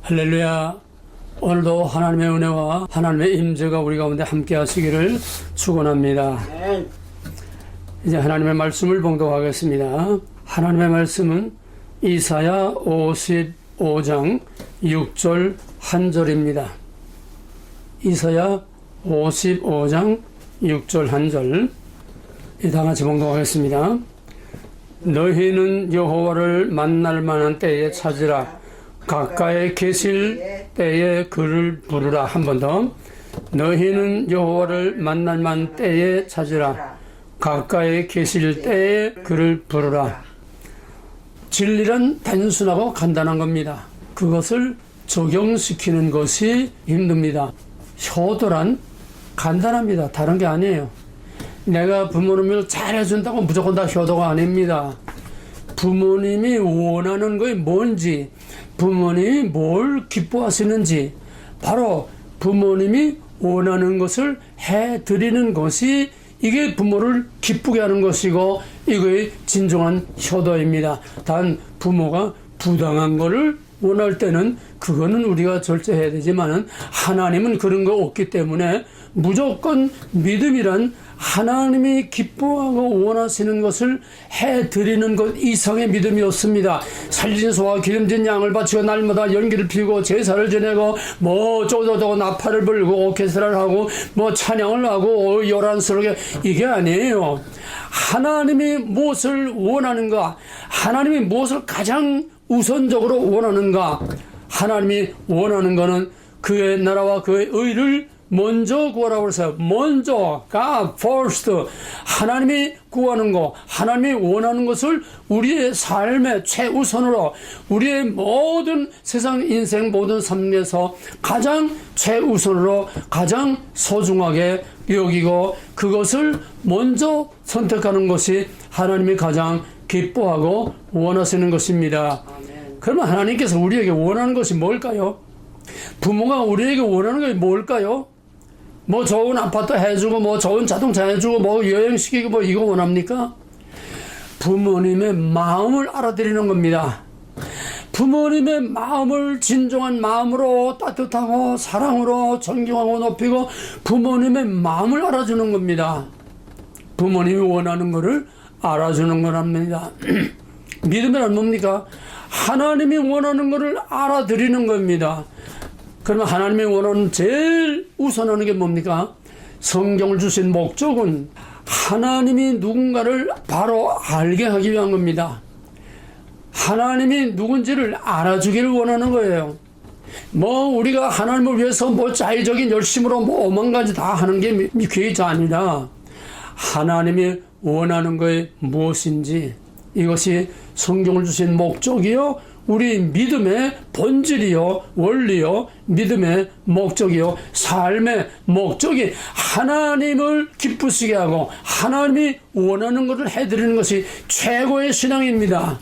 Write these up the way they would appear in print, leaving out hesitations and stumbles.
할렐루야. 오늘도 하나님의 은혜와 하나님의 임재가 우리 가운데 함께 하시기를 축원합니다. 이제 하나님의 말씀을 봉독하겠습니다. 하나님의 말씀은 이사야 55장 6절 한 절입니다. 이사야 55장 6절 한 절. 다 같이 봉독하겠습니다. 너희는 여호와를 만날 만한 때에 찾으라. 가까이 계실 때에 그를 부르라. 한 번 더. 너희는 여호와를 만날 만한 때에 찾으라. 가까이 계실 때에 그를 부르라. 진리란 단순하고 간단한 겁니다. 그것을 적용시키는 것이 힘듭니다. 효도란 간단합니다. 다른 게 아니에요. 내가 부모님을 잘해준다고 무조건 다 효도가 아닙니다. 부모님이 원하는 것이 뭔지, 부모님이 뭘 기뻐하시는지, 바로 부모님이 원하는 것을 해드리는 것이 이게 부모를 기쁘게 하는 것이고 이거의 진정한 효도입니다. 단 부모가 부당한 것을 원할 때는 그거는 우리가 절제해야 되지만은 하나님은 그런 거 없기 때문에 무조건 믿음이란 하나님이 기뻐하고 원하시는 것을 해드리는 것 이상의 믿음이 없습니다. 살진 소와 기름진 양을 바치고 날마다 연기를 피우고 제사를 지내고 뭐 쪼도도 나팔을 불고 오케스트라를 하고 뭐 찬양을 하고 요란스럽게 이게 아니에요. 하나님이 무엇을 원하는가, 하나님이 무엇을 가장 우선적으로 원하는가. 하나님이 원하는 것은 그의 나라와 그의 의를 먼저 구하라고 해서 먼저 God first, 하나님이 구하는 것, 하나님이 원하는 것을 우리의 삶의 최우선으로, 우리의 모든 세상 인생 모든 삶에서 가장 최우선으로 가장 소중하게 여기고 그것을 먼저 선택하는 것이 하나님이 가장 기뻐하고 원하시는 것입니다. 그러면 하나님께서 우리에게 원하는 것이 뭘까요? 부모가 우리에게 원하는 것이 뭘까요? 뭐 좋은 아파트 해주고 뭐 좋은 자동차 해주고 뭐 여행시키고 뭐 이거 원합니까? 부모님의 마음을 알아들이는 겁니다. 부모님의 마음을 진정한 마음으로 따뜻하고 사랑으로 존경하고 높이고 부모님의 마음을 알아주는 겁니다. 부모님이 원하는 것을 알아주는 거랍니다. 믿음이란 뭡니까? 하나님이 원하는 것을 알아들이는 겁니다. 그러면 하나님이 원하는 제일 우선하는 게 뭡니까? 성경을 주신 목적은 하나님이 누군가를 바로 알게 하기 위한 겁니다. 하나님이 누군지를 알아주기를 원하는 거예요. 뭐 우리가 하나님을 위해서 뭐 자의적인 열심으로 뭐 5만 가지 다 하는 게 그게 아니라 하나님이 원하는 것이 무엇인지, 이것이 성경을 주신 목적이요, 우리 믿음의 본질이요, 원리요, 믿음의 목적이요, 삶의 목적이 하나님을 기쁘시게 하고 하나님이 원하는 것을 해드리는 것이 최고의 신앙입니다.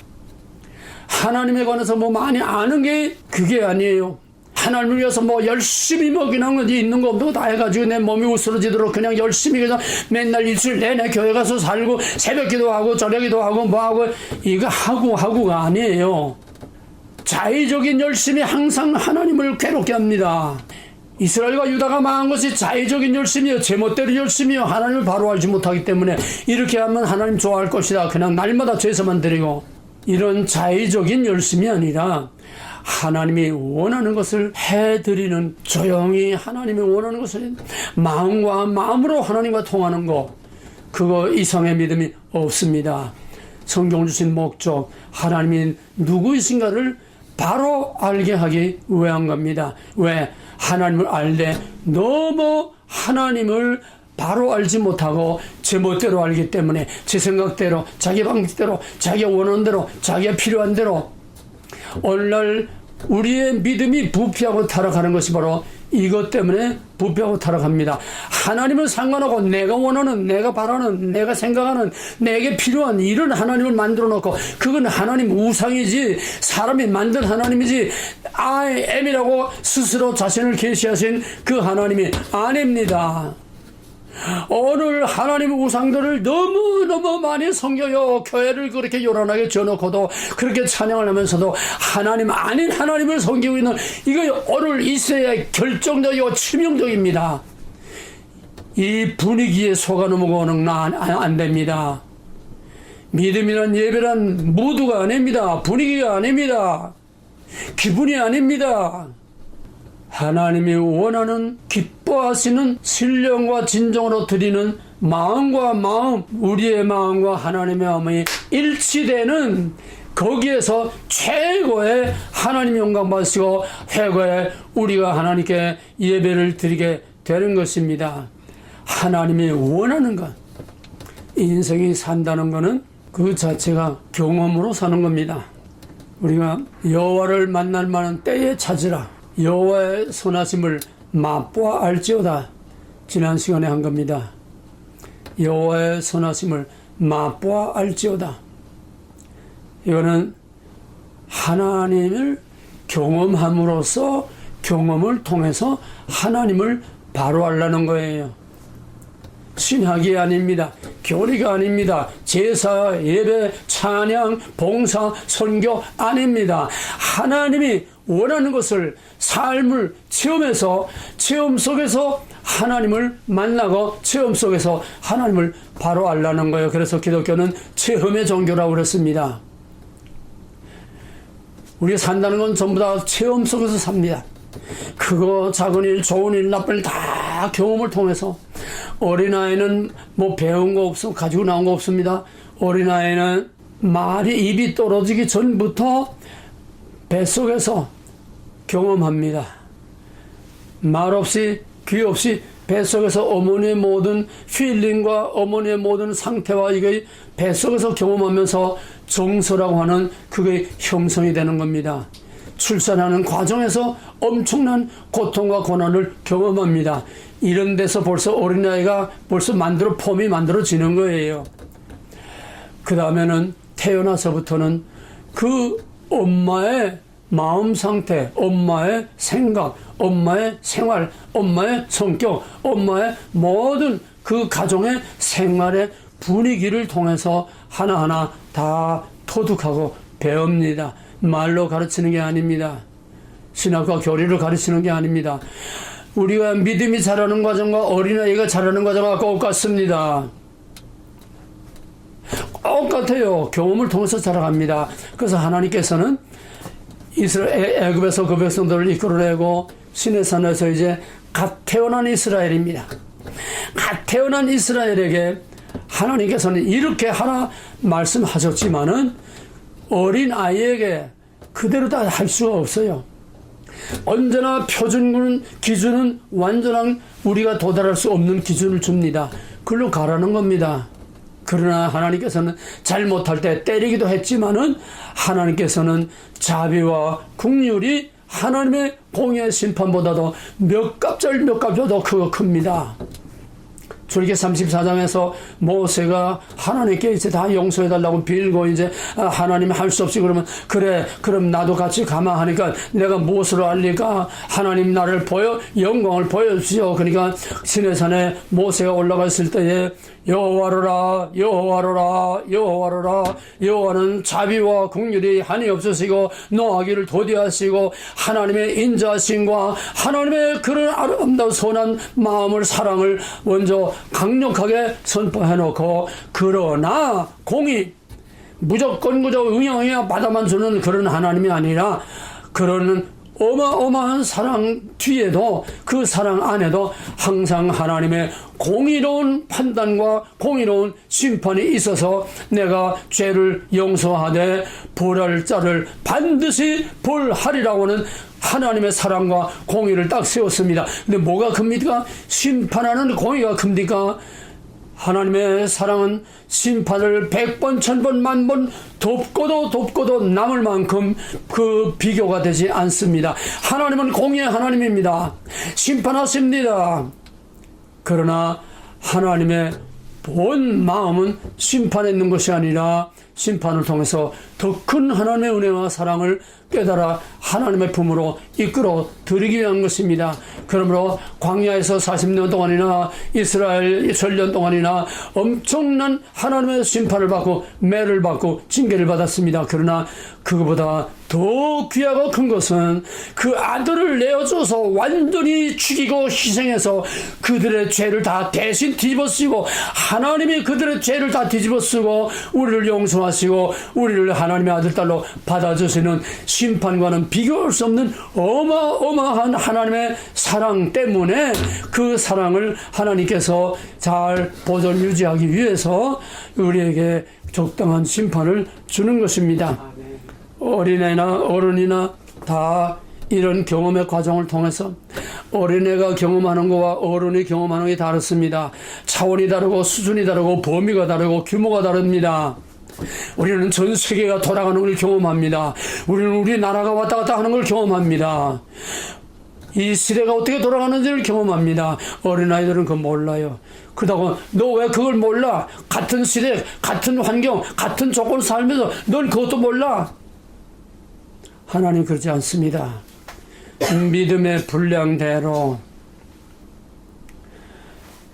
하나님에 관해서 뭐 많이 아는 게 그게 아니에요. 하나님을 위해서 뭐 열심히 먹이는 건 있는 거 없는 거 다 해가지고 내 몸이 우스러지도록 그냥 열심히 그냥 맨날 일주일 내내 교회 가서 살고 새벽 기도하고 저녁 기도하고 뭐하고 이거 하고가 아니에요. 자의적인 열심이 항상 하나님을 괴롭게 합니다. 이스라엘과 유다가 망한 것이 자의적인 열심이요, 제멋대로 열심이요, 하나님을 바로 알지 못하기 때문에 이렇게 하면 하나님 좋아할 것이다, 그냥 날마다 제사만 드리고, 이런 자의적인 열심이 아니라 하나님이 원하는 것을 해드리는, 조용히 하나님이 원하는 것을 마음과 마음으로 하나님과 통하는 것, 그거 이상의 믿음이 없습니다. 성경을 주신 목적, 하나님이 누구이신가를 바로 알게 하기 위한 겁니다. 왜? 하나님을 알되 너무 하나님을 바로 알지 못하고 제 멋대로 알기 때문에, 제 생각대로, 자기 방식대로, 자기가 원하는 대로, 자기가 필요한 대로, 오늘날 우리의 믿음이 부패하고 타락하는 것이 바로 이것 때문에 부패하고 타락합니다. 하나님은 상관하고 내가 원하는, 내가 바라는, 내가 생각하는, 내게 필요한 이런 하나님을 만들어 놓고, 그건 하나님 우상이지 사람이 만든 하나님이지 I am이라고 스스로 자신을 계시하신 그 하나님이 아닙니다. 오늘 하나님의 우상들을 너무너무 많이 섬겨요. 교회를 그렇게 요란하게 지어놓고도 그렇게 찬양을 하면서도 하나님 아닌 하나님을 섬기고 있는, 이거 오늘 이 시대의 결정적이고 치명적입니다. 이 분위기에 속아 넘어가는 안 됩니다. 믿음이란 예배란 무드가 아닙니다. 분위기가 아닙니다. 기분이 아닙니다. 하나님이 원하는 기뻐하시는 신령과 진정으로 드리는 마음과 마음, 우리의 마음과 하나님의 마음이 일치되는, 거기에서 최고의 하나님 영광 받으시고 회고에 우리가 하나님께 예배를 드리게 되는 것입니다. 하나님이 원하는 것, 인생이 산다는 것은 그 자체가 경험으로 사는 겁니다. 우리가 여호와를 만날 만한 때에 찾으라, 여호와의 선하심을 맛보아 알지어다. 지난 시간에 한 겁니다. 여호와의 선하심을 맛보아 알지어다. 이거는 하나님을 경험함으로써, 경험을 통해서 하나님을 바로 알라는 거예요. 신학이 아닙니다. 교리가 아닙니다. 제사, 예배, 찬양, 봉사, 선교 아닙니다. 하나님이 원하는 것을, 삶을 체험해서, 체험 속에서 하나님을 만나고 체험 속에서 하나님을 바로 알라는 거예요. 그래서 기독교는 체험의 종교라고 그랬습니다. 우리가 산다는 건 전부 다 체험 속에서 삽니다. 크고 작은 일, 좋은 일, 나쁜 일 다 경험을 통해서. 어린아이는 뭐 배운 거 없어, 가지고 나온 거 없습니다. 어린아이는 말이 입이 떨어지기 전부터 뱃속에서 경험합니다. 말 없이, 귀 없이 뱃속에서 어머니의 모든 필링과 어머니의 모든 상태와 이게 뱃속에서 경험하면서 정서라고 하는 그게 형성이 되는 겁니다. 출산하는 과정에서 엄청난 고통과 고난을 경험합니다. 이런 데서 벌써 어린아이가 벌써 폼이 만들어지는 거예요. 그 다음에는 태어나서부터는 그 엄마의 마음 상태, 엄마의 생각, 엄마의 생활, 엄마의 성격, 엄마의 모든 그 가정의 생활의 분위기를 통해서 하나하나 다 터득하고 배웁니다. 말로 가르치는 게 아닙니다. 신학과 교리를 가르치는 게 아닙니다. 우리가 믿음이 자라는 과정과 어린아이가 자라는 과정과 똑같습니다. 똑같아요. 경험을 통해서 자라갑니다. 그래서 하나님께서는 애굽에서 그 백성들을 이끌어내고 시내산에서 이제 갓 태어난 이스라엘입니다. 갓 태어난 이스라엘에게 하나님께서는 이렇게 하라 말씀하셨지만은 어린 아이에게 그대로 다 할 수가 없어요. 언제나 표준 기준은 완전한 우리가 도달할 수 없는 기준을 줍니다. 그걸로 가라는 겁니다. 그러나 하나님께서는 잘못할 때 때리기도 했지만은 하나님께서는 자비와 긍휼이 하나님의 공의의 심판보다도 몇 값절 더 큽니다. 출애굽기 34장에서 모세가 하나님께 이제 다 용서해달라고 빌고 이제 하나님이 할 수 없이 그러면 그래 그럼 나도 같이 가마 하니까 내가 무엇으로 알리까? 하나님 나를 영광을 보여주시오. 그러니까 시내산에 모세가 올라갔을 때에 여호와로라 여호와로라 여호와로라, 여호와는 자비와 긍휼이 한이 없으시고 노하기를 도디하시고 하나님의 인자하심과 하나님의 그런 아름다운 선한 마음을, 사랑을 먼저 강력하게 선포해놓고, 그러나 공의 무조건 그저 응양해야 받아만 주는 그런 하나님이 아니라 그러는 어마어마한 사랑 뒤에도, 그 사랑 안에도 항상 하나님의 공의로운 판단과 공의로운 심판이 있어서 내가 죄를 용서하되 벌할 자를 반드시 벌하리라고 하는 하나님의 사랑과 공의를 딱 세웠습니다. 근데 뭐가 큽니까? 심판하는 공의가 큽니까? 하나님의 사랑은 심판을 100번, 1000번, 10,000번 덮고도 남을 만큼 그 비교가 되지 않습니다. 하나님은 공의의 하나님입니다. 심판하십니다. 그러나 하나님의 본 마음은 심판에 있는 것이 아니라 심판을 통해서 더 큰 하나님의 은혜와 사랑을 깨달아 하나님의 품으로 이끌어 드리기 위한 것입니다. 그러므로 광야에서 40년 동안이나 이스라엘 전년 동안이나 엄청난 하나님의 심판을 받고 매를 받고 징계를 받았습니다. 그러나 그거보다 더 귀하고 큰 것은 그 아들을 내어줘서 완전히 죽이고 희생해서 그들의 죄를 다 대신 뒤집어쓰고 하나님이 그들의 죄를 다 뒤집어쓰고 우리를 용서하시고 우리를 하나님의 아들 딸로 받아주시는 심판과는 비교할 수 없는 어마어마한 하나님의 사랑 때문에 그 사랑을 하나님께서 잘 보존 유지하기 위해서 우리에게 적당한 심판을 주는 것입니다. 어린애나 어른이나 다 이런 경험의 과정을 통해서 어린애가 경험하는 것과 어른이 경험하는 게 다릅니다. 차원이 다르고 수준이 다르고 범위가 다르고 규모가 다릅니다. 우리는 전 세계가 돌아가는 걸 경험합니다. 우리는 우리 나라가 왔다 갔다 하는 걸 경험합니다. 이 시대가 어떻게 돌아가는지를 경험합니다. 어린아이들은 그거 몰라요. 그러다가 너 왜 그걸 몰라? 같은 시대, 같은 환경, 같은 조건 살면서 넌 그것도 몰라? 하나님 그러지 않습니다. 믿음의 분량대로.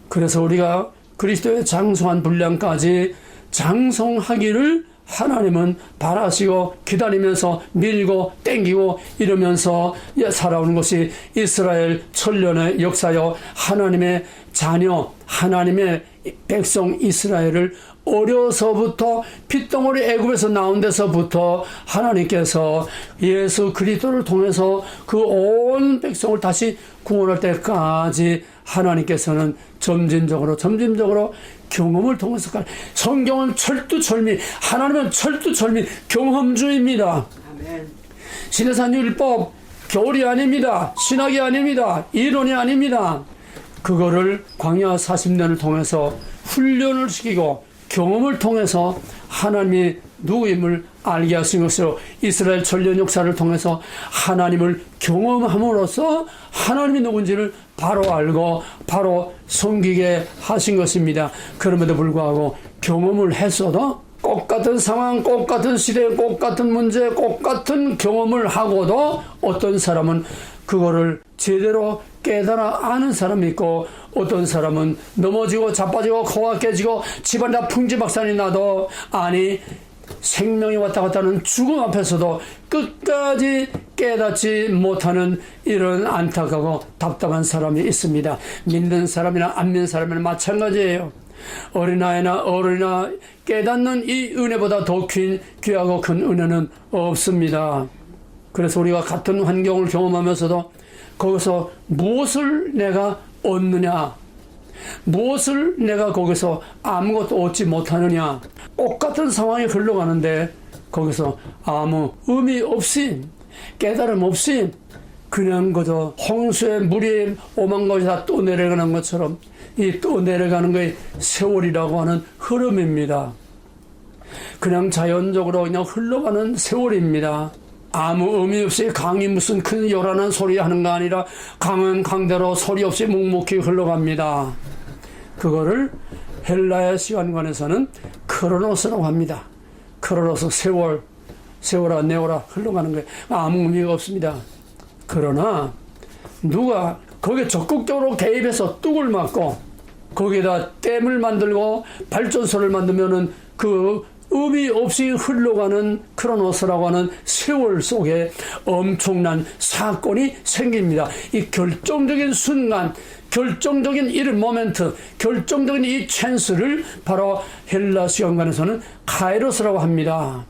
그래서 우리가 그리스도의 장성한 분량까지 장성하기를 하나님은 바라시고 기다리면서 밀고 땡기고 이러면서 살아오는 것이 이스라엘 천년의 역사요. 하나님의 자녀, 하나님의 백성 이스라엘을 어려서부터 핏덩어리 애굽에서 나온 데서부터 하나님께서 예수 그리스도를 통해서 그 온 백성을 다시 구원할 때까지 하나님께서는 점진적으로 경험을 통해서 성경은 철두철미, 하나님은 철두철미 경험주의입니다. 아멘. 신해산 율법 교리 아닙니다. 신학이 아닙니다. 이론이 아닙니다. 그거를 광야 40년을 통해서 훈련을 시키고 경험을 통해서 하나님이 누구임을 알게 하신 것으로 이스라엘 전년 역사를 통해서 하나님을 경험함으로써 하나님이 누군지를 바로 알고 바로 섬기게 하신 것입니다. 그럼에도 불구하고 경험을 했어도 똑같은 상황, 똑같은 시대, 똑같은 문제, 똑같은 경험을 하고도 어떤 사람은 그거를 제대로 깨달아 아는 사람이 있고 어떤 사람은 넘어지고 자빠지고 코가 깨지고 집안 다 풍지박산이 나도 아니 생명이 왔다 갔다 하는 죽음 앞에서도 끝까지 깨닫지 못하는 이런 안타깝고 답답한 사람이 있습니다. 믿는 사람이나 안 믿는 사람이나 마찬가지예요. 어린아이나 어른이나 깨닫는 이 은혜보다 더 귀하고 큰 은혜는 없습니다. 그래서 우리가 같은 환경을 경험하면서도 거기서 무엇을 내가 얻느냐, 무엇을 내가 거기서 아무것도 얻지 못하느냐, 똑같은 상황이 흘러가는데 거기서 아무 의미 없이 깨달음 없이 그냥 그저 홍수의 물이 오만 것이 다 또 내려가는 것처럼 이 또 내려가는 것이 세월이라고 하는 흐름입니다. 그냥 자연적으로 그냥 흘러가는 세월입니다. 아무 의미 없이 강이 무슨 큰 요란한 소리 하는 거 아니라 강은 강대로 소리 없이 묵묵히 흘러갑니다. 그거를 헬라의 시간관에서는 크로노스라고 합니다. 크로노스 세월아 내월아 흘러가는 거예요. 아무 의미가 없습니다. 그러나 누가 거기에 적극적으로 개입해서 뚝을 맞고 거기에다 댐을 만들고 발전소를 만들면은 그 의미 없이 흘러가는 크로노스라고 하는 세월 속에 엄청난 사건이 생깁니다. 이 결정적인 순간, 결정적인 이 모멘트, 결정적인 이 찬스를 바로 헬라 시간관에서는 카이로스라고 합니다.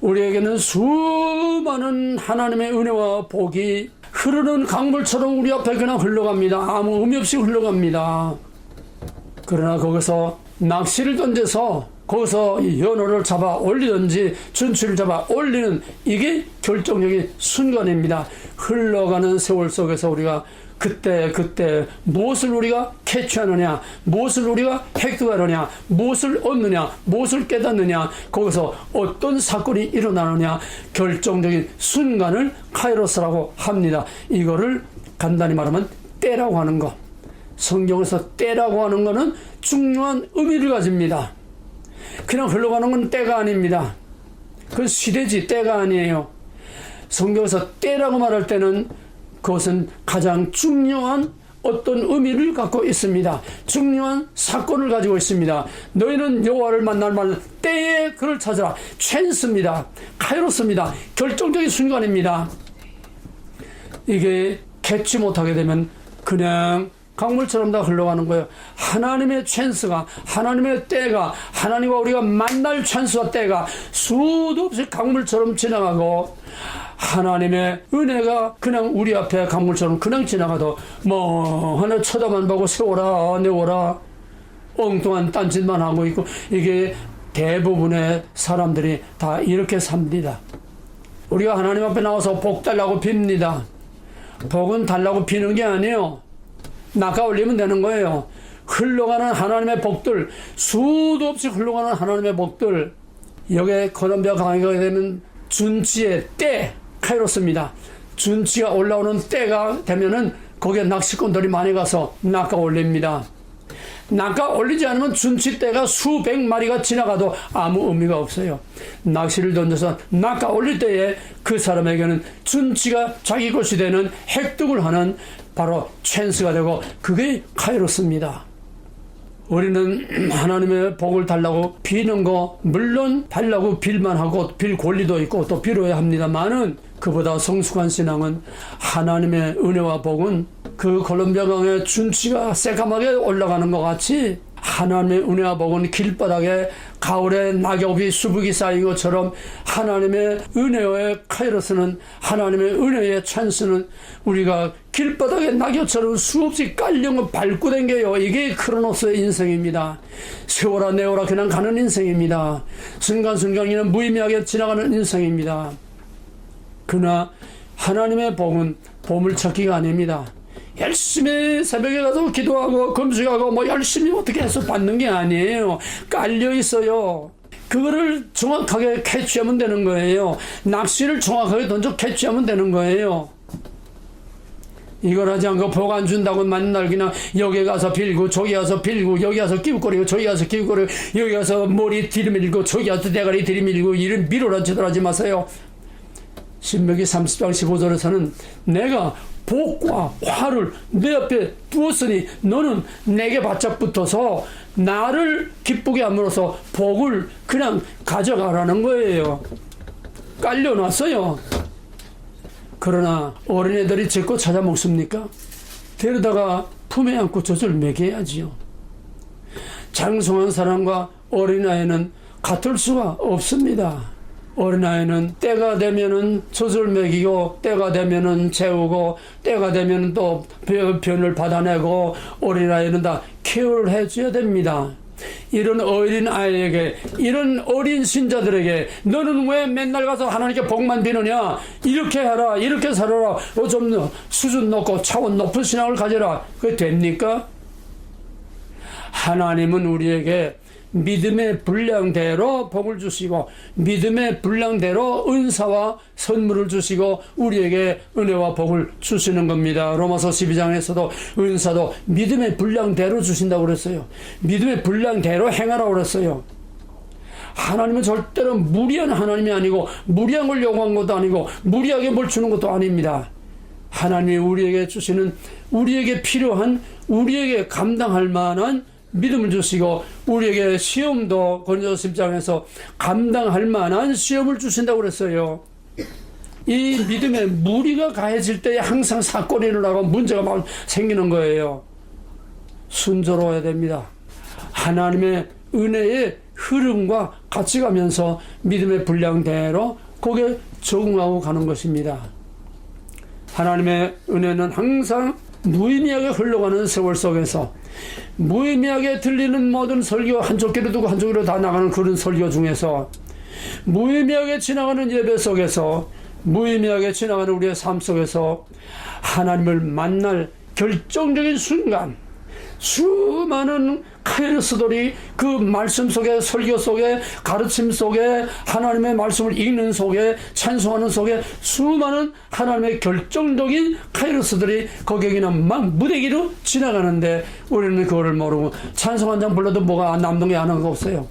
우리에게는 수많은 하나님의 은혜와 복이 흐르는 강물처럼 우리 앞에 그냥 흘러갑니다. 아무 의미 없이 흘러갑니다. 그러나 거기서 낚시를 던져서 거기서 연어를 잡아 올리든지 준치를 잡아 올리는 이게 결정적인 순간입니다. 흘러가는 세월 속에서 우리가 그때 무엇을 우리가 캐치하느냐, 무엇을 우리가 획득하느냐, 무엇을 얻느냐, 무엇을 깨닫느냐, 거기서 어떤 사건이 일어나느냐, 결정적인 순간을 카이로스라고 합니다. 이거를 간단히 말하면 때라고 하는 거. 성경에서 때라고 하는 것은 중요한 의미를 가집니다. 그냥 흘러가는 건 때가 아닙니다. 그건 시대지 때가 아니에요. 성경에서 때라고 말할 때는 그것은 가장 중요한 어떤 의미를 갖고 있습니다. 중요한 사건을 가지고 있습니다. 너희는 여호와를 만날 만 때에 그를 찾으라. 찬스입니다. 카이로스입니다. 결정적인 순간입니다. 이게 캐치 못하게 되면 그냥 강물처럼 다 흘러가는 거예요. 하나님의 찬스가, 하나님의 때가, 하나님과 우리가 만날 찬스와 때가 수도 없이 강물처럼 지나가고, 하나님의 은혜가 그냥 우리 앞에 강물처럼 그냥 지나가도 뭐 하나 쳐다만 보고 세워라 내워라 엉뚱한 딴짓만 하고 있고, 이게 대부분의 사람들이 다 이렇게 삽니다. 우리가 하나님 앞에 나와서 복 달라고 빕니다. 복은 달라고 비는 게 아니에요. 낚아 올리면 되는 거예요. 흘러가는 하나님의 복들, 수도 없이 흘러가는 하나님의 복들, 여기에 콜롬비아 강의가 되는 준치의 때, 카이로스입니다. 준치가 올라오는 때가 되면은 거기에 낚시꾼들이 많이 가서 낚아 올립니다. 낚아 올리지 않으면 준치 때가 수백 마리가 지나가도 아무 의미가 없어요. 낚시를 던져서 낚아 올릴 때에 그 사람에게는 준치가 자기 것이 되는 획득을 하는 바로 찬스가 되고, 그게 카이로스입니다. 우리는 하나님의 복을 달라고 비는 거 물론 달라고 빌만 하고 빌 권리도 있고 또 빌어야 합니다만은, 그보다 성숙한 신앙은 하나님의 은혜와 복은 그 콜롬비아 강의 준치가 새까맣게 올라가는 것 같이, 하나님의 은혜와 복은 길바닥에 가을에 낙엽이 수북이 쌓인 것처럼 하나님의 은혜의 카이로스는, 하나님의 은혜의 찬스는 우리가 길바닥에 낙엽처럼 수없이 깔려고 밟고 댕겨요. 이게 크로노스의 인생입니다. 세워라 내워라 그냥 가는 인생입니다. 순간순간이는 무의미하게 지나가는 인생입니다. 그러나 하나님의 복은 보물찾기가 아닙니다. 열심히 새벽에 가서 기도하고 금식하고 뭐 열심히 어떻게 해서 받는 게 아니에요. 깔려 있어요. 그거를 정확하게 캐치하면 되는 거예요. 낚시를 정확하게 던져 캐치하면 되는 거예요. 이걸 하지 않고 복 안 준다고 맨날 그냥 여기 가서 빌고 저기 가서 빌고 여기 가서 끼우거리고 저기 가서 끼우거리고 여기 가서 머리 들이밀고 저기 가서 대가리 들이밀고 이런 미로란 짓을 하지 마세요. 신명기 30장 15절에서는 내가 복과 화를 내 앞에 두었으니 너는 내게 바짝 붙어서 나를 기쁘게 함으로써 복을 그냥 가져가라는 거예요. 깔려놨어요. 그러나 어린애들이 제 거 찾아 먹습니까? 데려다가 품에 안고 젖을 먹여야지요. 장성한 사람과 어린아이는 같을 수가 없습니다. 어린아이는 때가 되면은 젖을 먹이고, 때가 되면은 재우고, 때가 되면은 또 변을 받아내고, 어린아이는 다 케어를 해줘야 됩니다. 이런 어린아이에게, 이런 어린 신자들에게 너는 왜 맨날 가서 하나님께 복만 비느냐, 이렇게 해라, 이렇게 살아라, 좀 수준 높고 차원 높은 신앙을 가져라, 그게 됩니까? 하나님은 우리에게 믿음의 분량대로 복을 주시고, 믿음의 분량대로 은사와 선물을 주시고 우리에게 은혜와 복을 주시는 겁니다. 로마서 12장에서도 은사도 믿음의 분량대로 주신다고 그랬어요. 믿음의 분량대로 행하라고 그랬어요. 하나님은 절대로 무리한 하나님이 아니고, 무리한 걸 요구한 것도 아니고, 무리하게 뭘 주는 것도 아닙니다. 하나님이 우리에게 주시는, 우리에게 필요한, 우리에게 감당할 만한 믿음을 주시고, 우리에게 시험도 고린도서 10장에서 감당할 만한 시험을 주신다고 그랬어요. 이 믿음에 무리가 가해질 때에 항상 사건이 일어나고 문제가 막 생기는 거예요. 순조로워야 됩니다. 하나님의 은혜의 흐름과 같이 가면서 믿음의 분량대로 거기에 적응하고 가는 것입니다. 하나님의 은혜는 항상 무의미하게 흘러가는 세월 속에서, 무의미하게 들리는 모든 설교, 한쪽 귀로 두고 한쪽 귀로 다 나가는 그런 설교 중에서, 무의미하게 지나가는 예배 속에서, 무의미하게 지나가는 우리의 삶 속에서 하나님을 만날 결정적인 순간, 수많은 카이로스들이 그 말씀 속에, 설교 속에, 가르침 속에, 하나님의 말씀을 읽는 속에, 찬송하는 속에 수많은 하나님의 결정적인 카이로스들이 거기에 그냥 막 무대기로 지나가는데 우리는 그거를 모르고 찬송 한 장 불러도 뭐가 남는 게 하나가 없어요.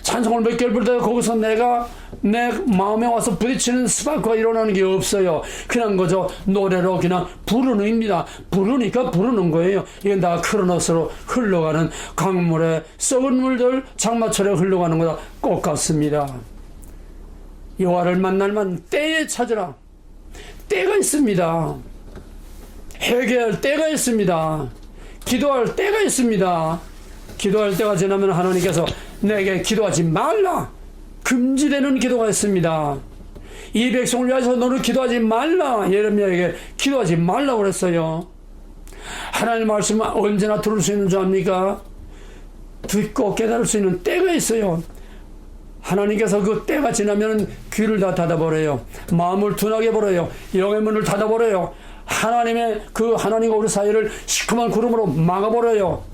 찬송을 몇 개를 부르다가 거기서 내가 내 마음에 와서 부딪히는 스파크가 일어나는 게 없어요. 그냥 거저 노래로 그냥 부르는 입니다. 부르니까 부르는 거예요. 이건 다 크로노스로 흘러가는 강물에 썩은 물들 장마철에 흘러가는 거다 똑같습니다. 여호와를 만날만 때에 찾으라. 때가 있습니다. 회개할 때가 있습니다. 기도할 때가 있습니다. 기도할 때가 지나면 하나님께서 내게 기도하지 말라. 금지되는 기도가 있습니다. 이 백성을 위해서 너는 기도하지 말라. 예레미야에게 기도하지 말라고 그랬어요. 하나님 말씀은 언제나 들을 수 있는 줄 압니까? 듣고 깨달을 수 있는 때가 있어요. 하나님께서 그 때가 지나면 귀를 다 닫아버려요. 마음을 둔하게 버려요. 영의 문을 닫아버려요. 하나님의 그 하나님과 우리 사이를 시커먼 구름으로 막아버려요.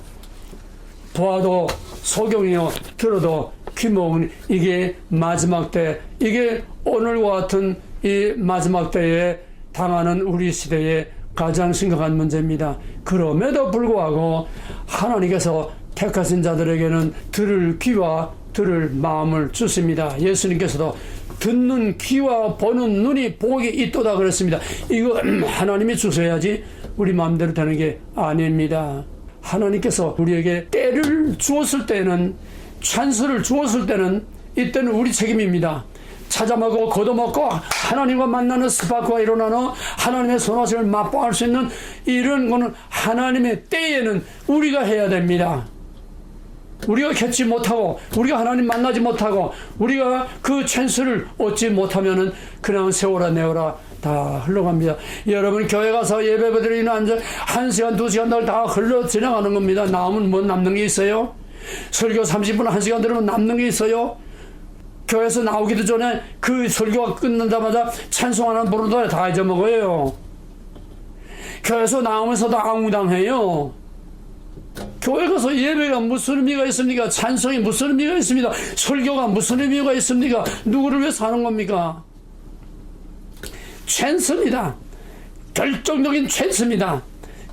보아도 소경이요 들어도 귀모은 이게 마지막 때, 이게 오늘과 같은 이 마지막 때에 당하는 우리 시대의 가장 심각한 문제입니다. 그럼에도 불구하고 하나님께서 택하신 자들에게는 들을 귀와 들을 마음을 주십니다. 예수님께서도 듣는 귀와 보는 눈이 복이 있도다 그랬습니다. 이거 하나님이 주셔야지 우리 마음대로 되는 게 아닙니다. 하나님께서 우리에게 때를 주었을 때는, 찬스를 주었을 때는, 이때는 우리 책임입니다. 찾아먹고 걷어먹고 하나님과 만나는 스파크가 일어나는 하나님의 선하심을 맛보할 수 있는 이런 거는 하나님의 때에는 우리가 해야 됩니다. 우리가 겪지 못하고, 우리가 하나님 만나지 못하고, 우리가 그 찬스를 얻지 못하면은 그냥 세월아 내어라 다 흘러갑니다. 여러분 교회 가서 예배드리는 앉아 1시간 2시간 다 흘러 지나가는 겁니다. 남은 뭐 남는 게 있어요? 설교 30분 1시간 들으면 남는 게 있어요? 교회에서 나오기도 전에 그 설교가 끝난다마자 찬송 하나 부르다 다 잊어먹어요. 교회에서 나오면서도 앙무당해요. 교회 가서 예배가 무슨 의미가 있습니까? 찬송이 무슨 의미가 있습니다. 설교가 무슨 의미가 있습니까? 누구를 위해서 하는 겁니까? 찬스입니다. 결정적인 찬스입니다.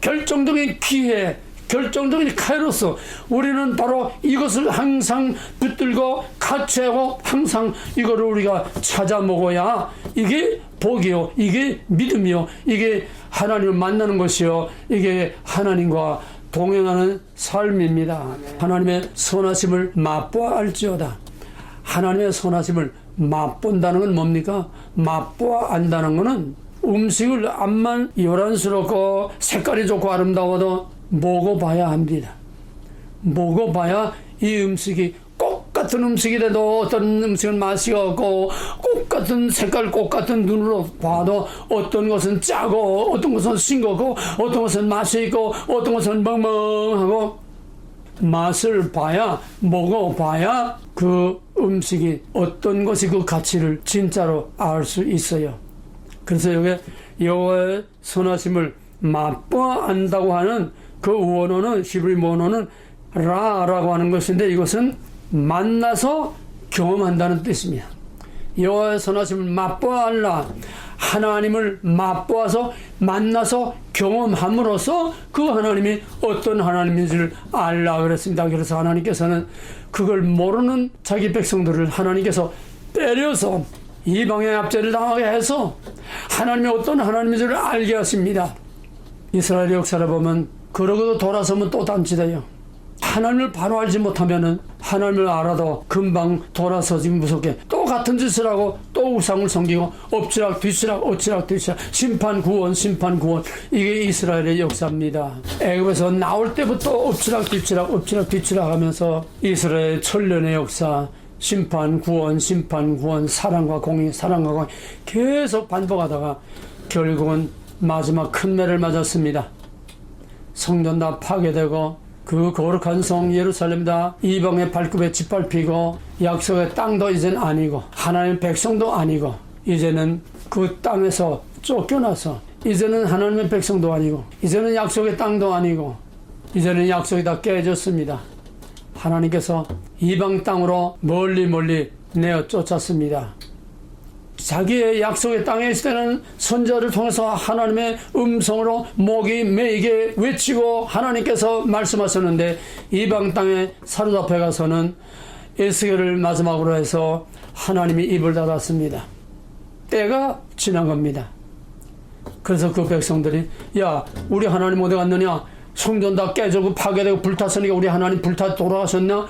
결정적인 기회, 결정적인 카이로스. 우리는 바로 이것을 항상 붙들고 같이하고 항상 이거를 우리가 찾아 먹어야 이게 복이요, 이게 믿음이요, 이게 하나님을 만나는 것이요, 이게 하나님과 동행하는 삶입니다. 하나님의 선하심을 맛보아 알지어다. 하나님의 선하심을 맛본다는 건 뭡니까? 맛보아 안다는 것은 음식을 암만 요란스럽고 색깔이 좋고 아름다워도 먹어봐야 합니다. 먹어봐야 이 음식이 똑같은 음식이라도 어떤 음식은 맛이 없고, 똑같은 색깔, 똑같은 눈으로 봐도 어떤 것은 짜고, 어떤 것은 싱겁고, 어떤 것은 맛이 있고, 어떤 것은 멍멍하고, 맛을 봐야, 먹어봐야 그 음식이 어떤 것이 그 가치를 진짜로 알 수 있어요. 그래서 여기 여호와의 선하심을 맛보아 안다고 하는 그 원어는, 히브리 원어는 라라고 하는 것인데, 이것은 만나서 경험한다는 뜻입니다. 여호와의 선하심을 맛보아 알라. 하나님을 맛보아서 만나서 경험함으로써 그 하나님이 어떤 하나님인지를 알라 그랬습니다. 그래서 하나님께서는 그걸 모르는 자기 백성들을 하나님께서 때려서 이방의 압제를 당하게 해서 하나님이 어떤 하나님인지를 알게 하십니다. 이스라엘의 역사를 보면 그러고도 돌아서면 또 단지돼요. 하나님을 바로 알지 못하면은 하나님을 알아도 금방 돌아서지 무섭게 또 같은 짓을 하고 또 우상을 섬기고 엎치락 뒤치락 엎치락 뒤치락 심판 구원 이게 이스라엘의 역사입니다. 애굽에서 나올 때부터 엎치락 뒤치락 하면서 이스라엘의 천년의 역사, 심판 구원 사랑과 공의 계속 반복하다가 결국은 마지막 큰 매를 맞았습니다. 성전 다 파괴되고 그 거룩한 성 예루살렘 다 이방의 발굽에 짓밟히고 약속의 땅도 이젠 아니고 하나님의 백성도 아니고 이제는 그 땅에서 쫓겨나서 이제는 하나님의 백성도 아니고 이제는 약속의 땅도 아니고 이제는 약속이 다 깨졌습니다. 하나님께서 이방 땅으로 멀리 내어 쫓았습니다. 자기의 약속의 땅에 있을 때는 선지자를 통해서 하나님의 음성으로 목이 메이게 외치고 하나님께서 말씀하셨는데, 이방 땅에 사로잡혀 가서는 에스겔을 마지막으로 해서 하나님이 입을 닫았습니다. 때가 지난 겁니다. 그래서 그 백성들이, 야, 우리 하나님 어디 갔느냐? 성전 다 깨지고 파괴되고 불탔으니까 우리 하나님 불타 돌아가셨나?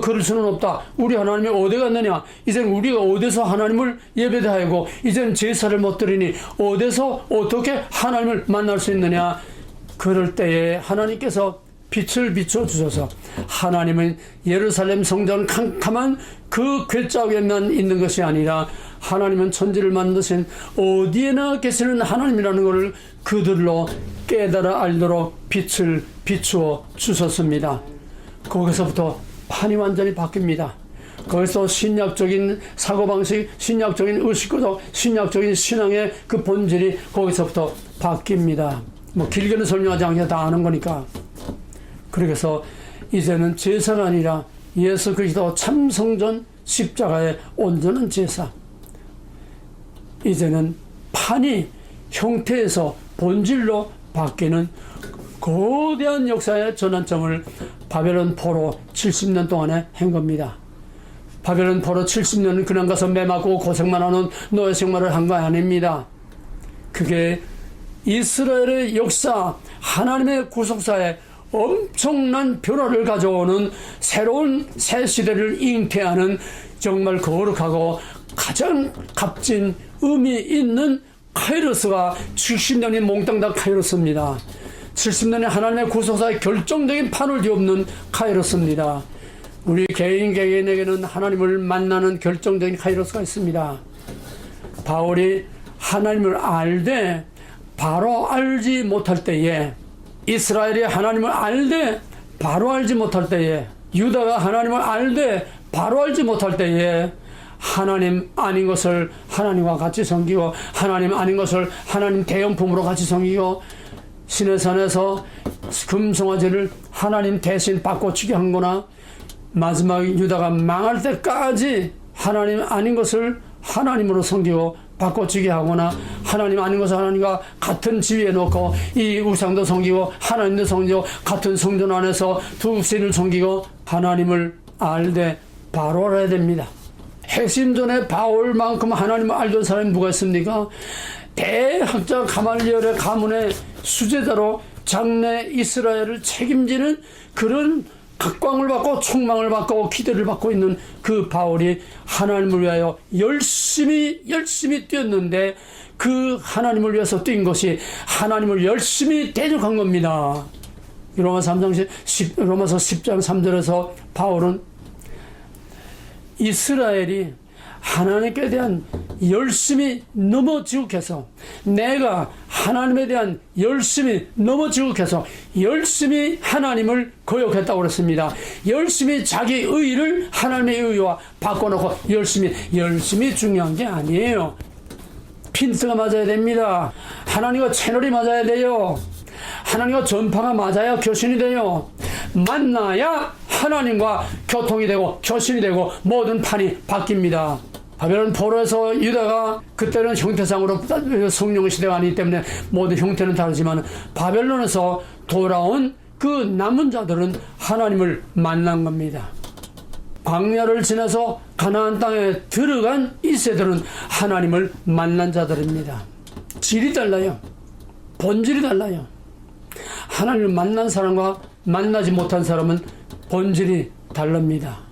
그럴 수는 없다. 우리 하나님이 어디 갔느냐? 이제는 우리가 어디서 하나님을 예배하고 이제는 제사를 못 드리니 어디서 어떻게 하나님을 만날 수 있느냐? 그럴 때에 하나님께서 빛을 비춰주셔서, 하나님은 예루살렘 성전 캄캄한 그 궤적에만 있는 것이 아니라 하나님은 천지를 만드신 어디에나 계시는 하나님이라는 것을 그들로 깨달아 알도록 빛을 비추어 주셨습니다. 거기서부터 판이 완전히 바뀝니다. 거기서 신약적인 사고방식, 신약적인 의식구조, 신약적인 신앙의 그 본질이 거기서부터 바뀝니다. 뭐 길게는 설명하지 않게 다 아는 거니까. 그래서 이제는 제사가 아니라 예수 그리스도 참성전 십자가의 온전한 제사, 이제는 판이 형태에서 본질로 바뀌는 거대한 역사의 전환점을 바벨론 포로 70년 동안에 한 겁니다. 바벨론 포로 70년은 그냥 가서 매 맞고 고생만 하는 노예 생활을 한 거 아닙니다. 그게 이스라엘의 역사, 하나님의 구속사에 엄청난 변화를 가져오는 새로운 새 시대를 잉태하는 정말 거룩하고 가장 값진 의미 있는 카이로스가 70년이 몽땅 다 카이로스입니다. 70년의 하나님의 구속사의 결정적인 판을 뒤엎는 카이로스입니다. 우리 개인에게는 하나님을 만나는 결정적인 카이로스가 있습니다. 바울이 하나님을 알되 바로 알지 못할 때에, 이스라엘이 하나님을 알되 바로 알지 못할 때에, 유다가 하나님을 알되 바로 알지 못할 때에 하나님 아닌 것을 하나님과 같이 섬기고, 하나님 아닌 것을 하나님 대형품으로 같이 섬기고, 시내산에서 금송아지를 하나님 대신 바꿔치기 한 거나, 마지막 유다가 망할 때까지 하나님 아닌 것을 하나님으로 섬기고 바꿔치기 하거나, 하나님 아닌 것을 하나님과 같은 지위에 놓고 이 우상도 섬기고 하나님도 섬기고 같은 성전 안에서 두 신을 섬기고, 하나님을 알되 바로 알아야 됩니다. 핵심전에 바울만큼 하나님을 알던 사람이 누가 있습니까? 대학자 가말리엘의 가문의 수제자로 장래 이스라엘을 책임지는 그런 각광을 받고 총망을 받고 기대를 받고 있는 그 바울이 하나님을 위하여 열심히 뛰었는데, 그 하나님을 위해서 뛴 것이 하나님을 열심히 대적한 겁니다. 로마서 10장 3절에서 바울은 이스라엘이 하나님께 대한 열심히 너무 지극해서, 내가 하나님에 대한 열심히 너무 지극해서 열심히 하나님을 거역했다고 그랬습니다. 열심히 자기 의를 하나님의 의와 바꿔놓고 열심히 중요한 게 아니에요. 핀스가 맞아야 됩니다. 하나님과 채널이 맞아야 돼요. 하나님과 전파가 맞아야 교신이 돼요. 만나야 하나님과 교통이 되고 교신이 되고 모든 판이 바뀝니다. 바벨론 포로에서 유다가, 그때는 형태상으로 성령 시대가 아니기 때문에 모든 형태는 다르지만, 바벨론에서 돌아온 그 남은 자들은 하나님을 만난 겁니다. 광야를 지나서 가나안 땅에 들어간 이 세대들은 하나님을 만난 자들입니다. 질이 달라요. 본질이 달라요. 하나님을 만난 사람과 만나지 못한 사람은 본질이 다릅니다.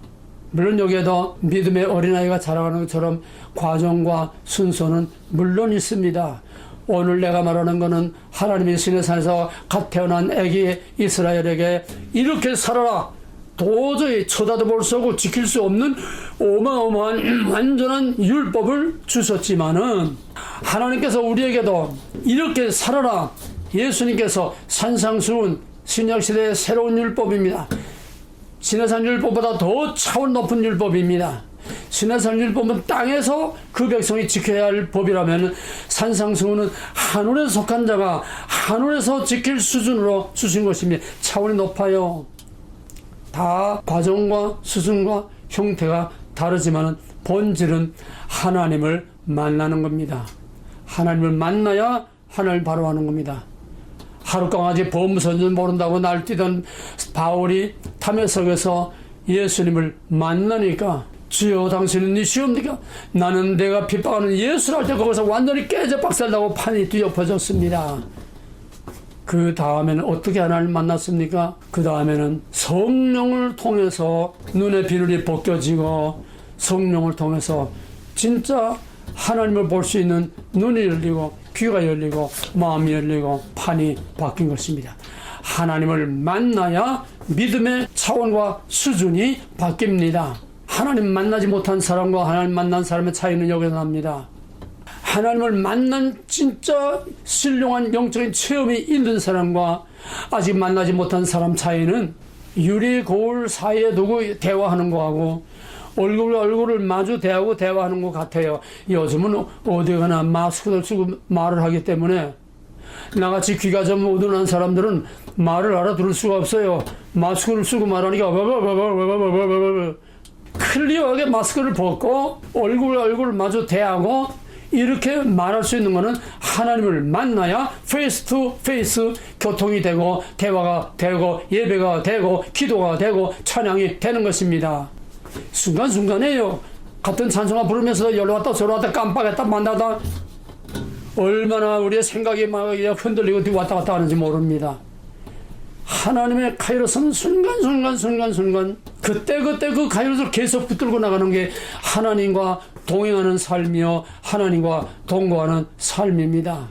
물론 여기에도 믿음의 어린아이가 자라가는 것처럼 과정과 순서는 물론 있습니다. 오늘 내가 말하는 것은 하나님이 시내산에서 갓 태어난 아기 이스라엘에게 이렇게 살아라, 도저히 쳐다도 볼 수 없고 지킬 수 없는 어마어마한 완전한 율법을 주셨지만은, 하나님께서 우리에게도 이렇게 살아라, 예수님께서 산상수훈 신약시대의 새로운 율법입니다. 시내산 율법보다 더 차원 높은 율법입니다. 신해산일 보면 땅에서 그 백성이 지켜야 할 법이라면 산상수훈은 하늘에 속한 자가 하늘에서 지킬 수준으로 주신 것입니다. 차원이 높아요. 다 과정과 수준과 형태가 다르지만 본질은 하나님을 만나는 겁니다. 하나님을 만나야 하나님을 바로 하는 겁니다. 하룻강아지 범선을 모른다고 날뛰던 바울이 담에석에서 예수님을 만나니까 주여 당신은 이시옵니까? 나는 내가 핍박하는 예수를 할 때 거기서 완전히 깨져 박살나고 판이 뒤엎어졌습니다. 그 다음에는 어떻게 하나님을 만났습니까? 그 다음에는 성령을 통해서 눈의 비늘이 벗겨지고 성령을 통해서 진짜 하나님을 볼 수 있는 눈이 열리고 귀가 열리고 마음이 열리고 판이 바뀐 것입니다. 하나님을 만나야 믿음의 차원과 수준이 바뀝니다. 하나님 만나지 못한 사람과 하나님 만난 사람의 차이는 여기서 납니다. 하나님을 만난 진짜 신령한 영적인 체험이 있는 사람과 아직 만나지 못한 사람 차이는 유리 거울 사이에 두고 대화하는 거하고 얼굴을 마주 대하고 대화하는 것 같아요. 요즘은 어디 가나 마스크를 쓰고 말을 하기 때문에 나같이 귀가 좀 어둔한 사람들은 말을 알아들을 수가 없어요. 마스크를 쓰고 말하니까 클리어하게 마스크를 벗고 얼굴을 마주 대하고 이렇게 말할 수 있는 것은 하나님을 만나야 페이스 투 페이스 교통이 되고 대화가 되고 예배가 되고 기도가 되고 찬양이 되는 것입니다. 순간순간에요. 같은 찬송가 부르면서 여기로 왔다 저기로 왔다 깜빡했다 만나다 얼마나 우리의 생각이 막 흔들리고 왔다 갔다 하는지 모릅니다. 하나님의 카이로스는 순간 그때 그 카이로스를 계속 붙들고 나가는 게 하나님과 동행하는 삶이요 하나님과 동거하는 삶입니다.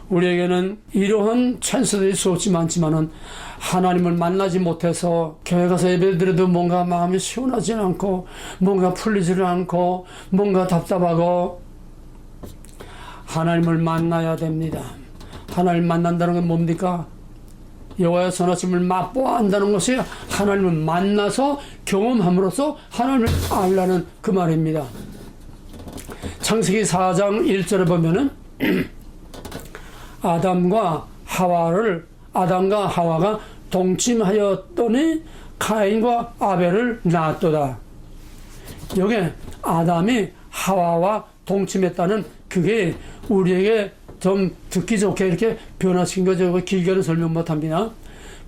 우리에게는 이러한 찬스들이 수없이 많지만은 하나님을 만나지 못해서 교회 가서 예배드려도 뭔가 마음이 시원하지 않고 뭔가 풀리지를 않고 뭔가 답답하고 하나님을 만나야 됩니다. 하나님을 만난다는 건 뭡니까? 여호와의 선하심을 맛보아 한다는 것이 하나님을 만나서 경험함으로써 하나님을 알라는 그 말입니다. 창세기 4장 1절에 보면은 아담과 하와가 동침하였더니 가인과 아벨을 낳았도다. 여기 아담이 하와와 동침했다는 그게 우리에게 좀 듣기 좋게 이렇게 변화시킨 거죠. 길게는 설명 못합니다.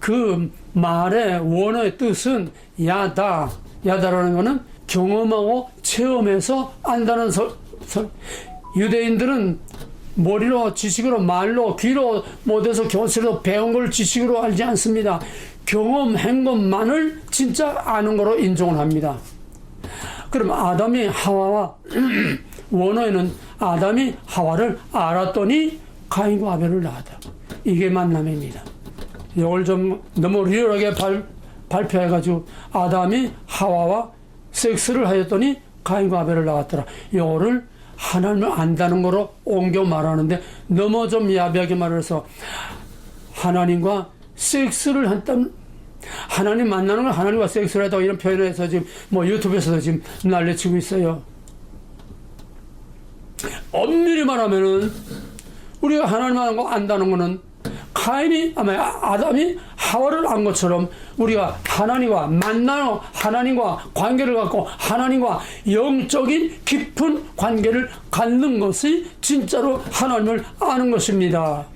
그 말의 원어의 뜻은 야다라는 것은 경험하고 체험해서 안다는 유대인들은 머리로 지식으로 말로 귀로 못해서 교실로 배운 걸 지식으로 알지 않습니다. 경험한 것만을 진짜 아는 거로 인정을 합니다. 그럼 아담이 하와와 원어에는 아담이 하와를 알았더니 가인과 아벨을 낳았다. 이게 만남입니다. 이걸 좀 너무 리얼하게 발표해가지고 아담이 하와와 섹스를 하였더니 가인과 아벨을 낳았더라. 이거를 하나님을 안다는 거로 옮겨 말하는데 너무 좀 야비하게 말해서 하나님과 섹스를 했다는 하나님 만나는 걸 하나님과 섹스를 했다고 이런 표현을 해서 지금 유튜브에서도 지금 난리치고 있어요. 엄밀히 말하면은 우리가 하나님을 안다는 거는 아담이 하와를 안 것처럼 우리가 하나님과 만나고 하나님과 관계를 갖고 하나님과 영적인 깊은 관계를 갖는 것이 진짜로 하나님을 아는 것입니다.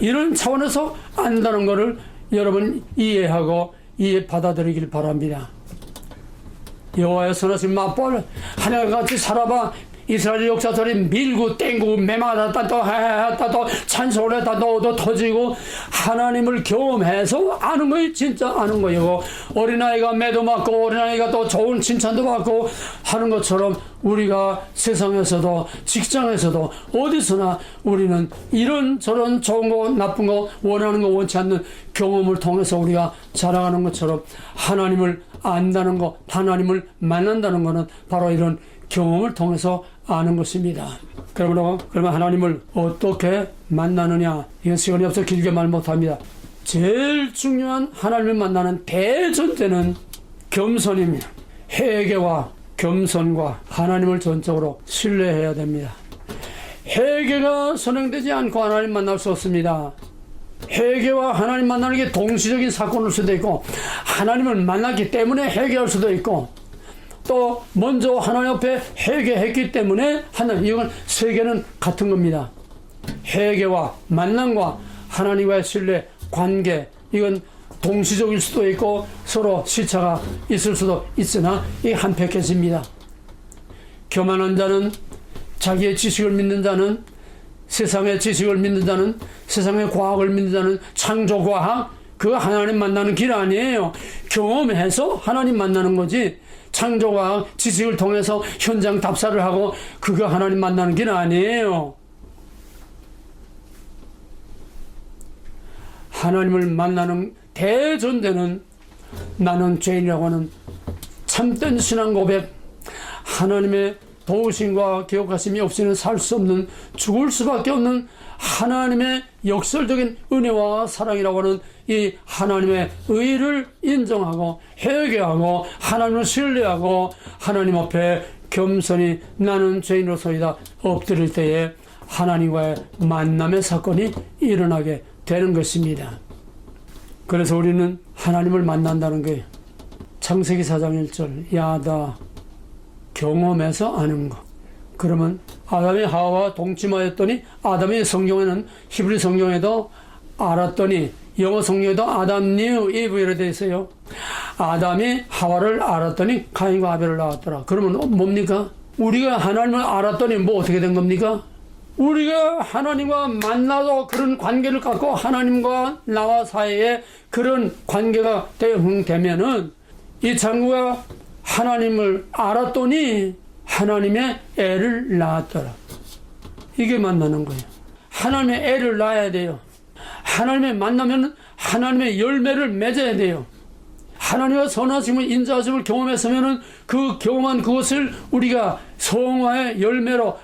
이런 차원에서 안다는 것을 여러분 이해하고 받아들이길 바랍니다. 여호와의 선하심 맛볼 하나님같이 살아봐. 이스라엘 역사들이 밀고 땡고 매마다 또 했다 또 찬송을 했다 또 터지고 하나님을 경험해서 아는 거예요. 진짜 아는 거예요. 어린아이가 매도 맞고 어린아이가 또 좋은 칭찬도 받고 하는 것처럼 우리가 세상에서도 직장에서도 어디서나 우리는 이런 저런 좋은 거 나쁜 거 원하는 거 원치 않는 경험을 통해서 우리가 자라가는 것처럼 하나님을 안다는 거 하나님을 만난다는 거는 바로 이런 경험을 통해서 아는 것입니다. 그러면 하나님을 어떻게 만나느냐? 이건 시간이 없어 길게 말 못합니다. 제일 중요한 하나님을 만나는 대전제는 겸손입니다. 회개와 겸손과 하나님을 전적으로 신뢰해야 됩니다. 회개가 선행되지 않고 하나님 만날 수 없습니다. 회개와 하나님 만나는 게 동시적인 사건일 수도 있고, 하나님을 만났기 때문에 회개할 수도 있고, 또 먼저 하나님 앞에 회개했기 때문에 하나님, 이건 세 개는 같은 겁니다. 회개와 만남과 하나님과의 신뢰, 관계, 이건 동시적일 수도 있고 서로 시차가 있을 수도 있으나 이 한패해집니다. 교만한 자는, 자기의 지식을 믿는 자는, 세상의 지식을 믿는 자는, 세상의 과학을 믿는 자는, 창조과학, 그거 하나님 만나는 길 아니에요. 경험해서 하나님 만나는 거지, 창조과학, 지식을 통해서 현장 답사를 하고 그거 하나님 만나는 길 아니에요. 하나님을 만나는 대전제는 나는 죄인이라고 하는 참된 신앙 고백, 하나님의 도우심과 기억하심이 없이는 살 수 없는, 죽을 수밖에 없는 하나님의 역설적인 은혜와 사랑이라고 하는 이 하나님의 의를 인정하고 회개하고 하나님을 신뢰하고 하나님 앞에 겸손히 나는 죄인으로서이다 엎드릴 때에 하나님과의 만남의 사건이 일어나게 되는 것입니다. 그래서 우리는 하나님을 만난다는 게 창세기 4장 1절 야다 경험해서 아는 것. 그러면 아담이 하와와 동침하였더니, 아담이 성경에는 히브리 성경에도 알았더니, 영어 성경에도 아담 knew Eve로 되어 있어요. 아담이 하와를 알았더니 가인과 아벨을 낳았더라. 그러면 뭡니까? 우리가 하나님을 알았더니 뭐 어떻게 된 겁니까? 우리가 하나님과 만나서 그런 관계를 갖고 하나님과 나와 사이에 그런 관계가 되면은 이 창구가 하나님을 알았더니 하나님의 애를 낳았더라. 이게 만나는 거예요. 하나님의 애를 낳아야 돼요. 하나님의 만나면 하나님의 열매를 맺어야 돼요. 하나님과 선하심을, 인자하심을 경험했으면은 그 경험한 그것을 우리가 성화의 열매로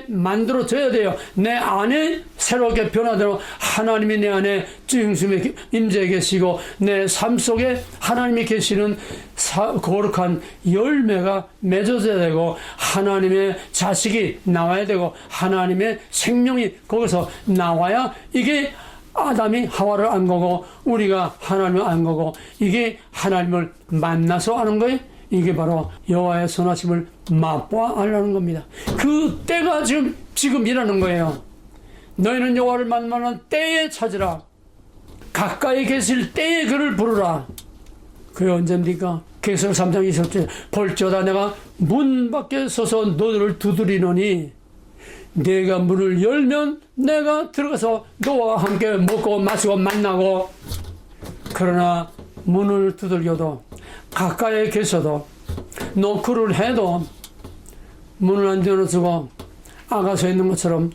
만들어져야 돼요. 내 안에 새롭게 변화되고 하나님이 내 안에 주임심에 임재해 계시고 내 삶 속에 하나님이 계시는 거룩한 열매가 맺어져야 되고 하나님의 자식이 나와야 되고 하나님의 생명이 거기서 나와야 이게 아담이 하와를 안 거고 우리가 하나님을 안 거고 이게 하나님을 만나서 아는 거예요. 이게 바로 여호와의 선하심을 맛보아 알라는 겁니다. 그 때가 지금이라는 거예요. 너희는 여호와를 만나는 때에 찾으라. 가까이 계실 때에 그를 부르라. 그게 언제입니까? 계시록 3장 20절 볼지어다 내가 문 밖에 서서 너를 두드리노니 내가 문을 열면 내가 들어가서 너와 함께 먹고 마시고 만나고, 그러나 문을 두들겨도 가까이 계셔도 노크를 해도 문을 안 열어주고 아가 서 있는 것처럼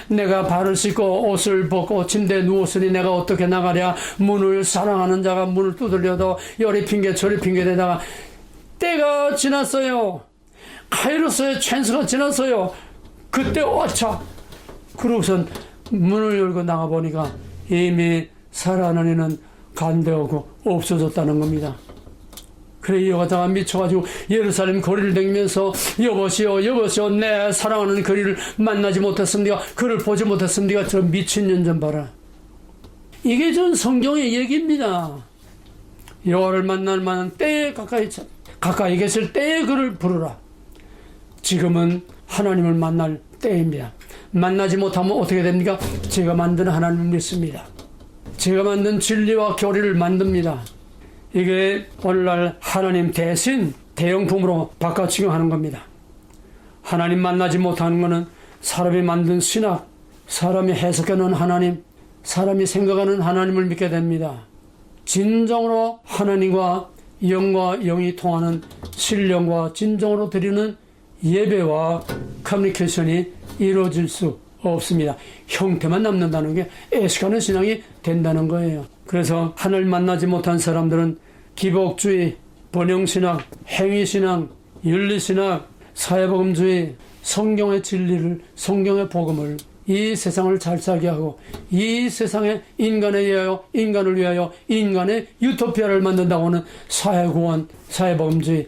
내가 발을 씻고 옷을 벗고 침대에 누웠으니 내가 어떻게 나가랴. 문을 사랑하는 자가 문을 두들려도 요리 핑계 저리 핑계 대다가 때가 지났어요. 카이로스의 찬스가 지났어요. 그때 어차 그러고선 문을 열고 나가보니까 이미 살아나는 이는 간대하고 없어졌다는 겁니다. 그래 여자가 미쳐가지고 예루살렘 거리를 다니면서 여보시오 여보시오 내 사랑하는 그리를 만나지 못했습니까? 그를 보지 못했습니까? 저 미친년 좀 봐라. 이게 전 성경의 얘기입니다. 여호와를 만날 만한 때에 가까이 계실 때에 그를 부르라. 지금은 하나님을 만날 때입니다. 만나지 못하면 어떻게 됩니까? 제가 만든 하나님을 믿습니다. 제가 만든 진리와 교리를 만듭니다. 이게 오늘날 하나님 대신 대형품으로 바꿔치기하는 겁니다. 하나님 만나지 못하는 것은 사람이 만든 신학, 사람이 해석해놓은 하나님, 사람이 생각하는 하나님을 믿게 됩니다. 진정으로 하나님과 영과 영이 통하는 신령과 진정으로 드리는 예배와 커뮤니케이션이 이루어질 수 없습니다. 형태만 남는다는 게 애식하는 신앙이 된다는 거예요. 그래서 하나님 만나지 못한 사람들은 기복주의, 번영신앙, 행위신앙, 윤리신앙, 사회복음주의, 성경의 진리를, 성경의 복음을 이 세상을 잘 살게 하고 이 세상에 인간을 위하여 인간의 유토피아를 만든다고 하는 사회구원, 사회복음주의,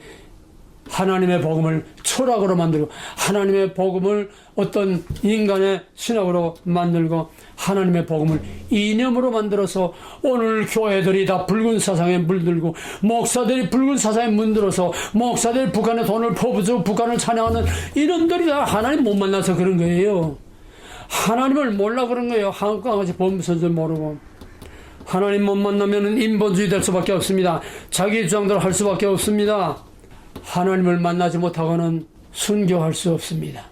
하나님의 복음을 철학으로 만들고 하나님의 복음을 어떤 인간의 신학으로 만들고 하나님의 복음을 이념으로 만들어서 오늘 교회들이 다 붉은 사상에 물들고 목사들이 붉은 사상에 물들어서 목사들이 북한에 돈을 퍼부어서 북한을 찬양하는 이놈들이 다 하나님 못 만나서 그런 거예요. 하나님을 몰라 그런 거예요. 한국과 같이 범선줄 모르고. 하나님 못 만나면 인본주의 될 수밖에 없습니다. 자기 주장대로 할 수밖에 없습니다. 하나님을 만나지 못하고는 순교할 수 없습니다.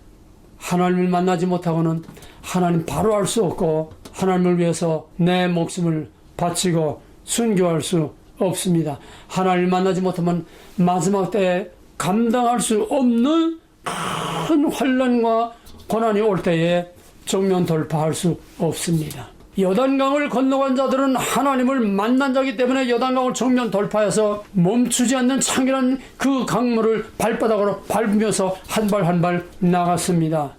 하나님을 만나지 못하고는 하나님 바로 알 수 없고 하나님을 위해서 내 목숨을 바치고 순교할 수 없습니다. 하나님을 만나지 못하면 마지막 때에 감당할 수 없는 큰 환난과 고난이 올 때에 정면 돌파할 수 없습니다. 요단강을 건너간 자들은 하나님을 만난 자이기 때문에 요단강을 정면 돌파해서 멈추지 않는 창렬한 그 강물을 발바닥으로 밟으면서 한 발 한 발 나갔습니다.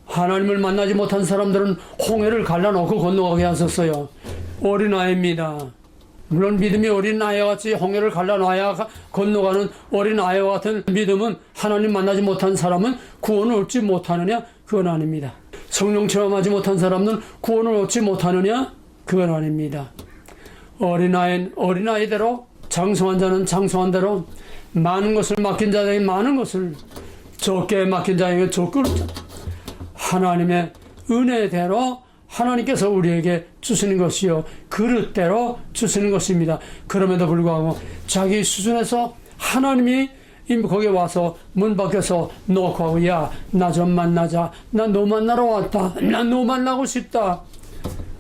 하나님을 만나지 못한 사람들은 홍해를 갈라놓고 건너가게 하셨어요. 어린아이입니다. 물론 믿음이 어린아이와 같이 홍해를 갈라놔야 건너가는 어린아이와 같은 믿음은 하나님 만나지 못한 사람은 구원을 얻지 못하느냐? 그건 아닙니다. 성령 체험하지 못한 사람은 구원을 얻지 못하느냐? 그건 아닙니다. 어린아이는 어린아이대로, 장성한 자는 장성한 대로, 많은 것을 맡긴 자에게 많은 것을, 적게 맡긴 자에게 적게 하나님의 은혜대로 하나님께서 우리에게 주시는 것이요 그릇대로 주시는 것입니다. 그럼에도 불구하고 자기 수준에서 하나님이 거기에 와서 문 밖에서 놓고 하고 야, 나 좀 만나자. 나 너 만나러 왔다. 나 너 만나고 싶다.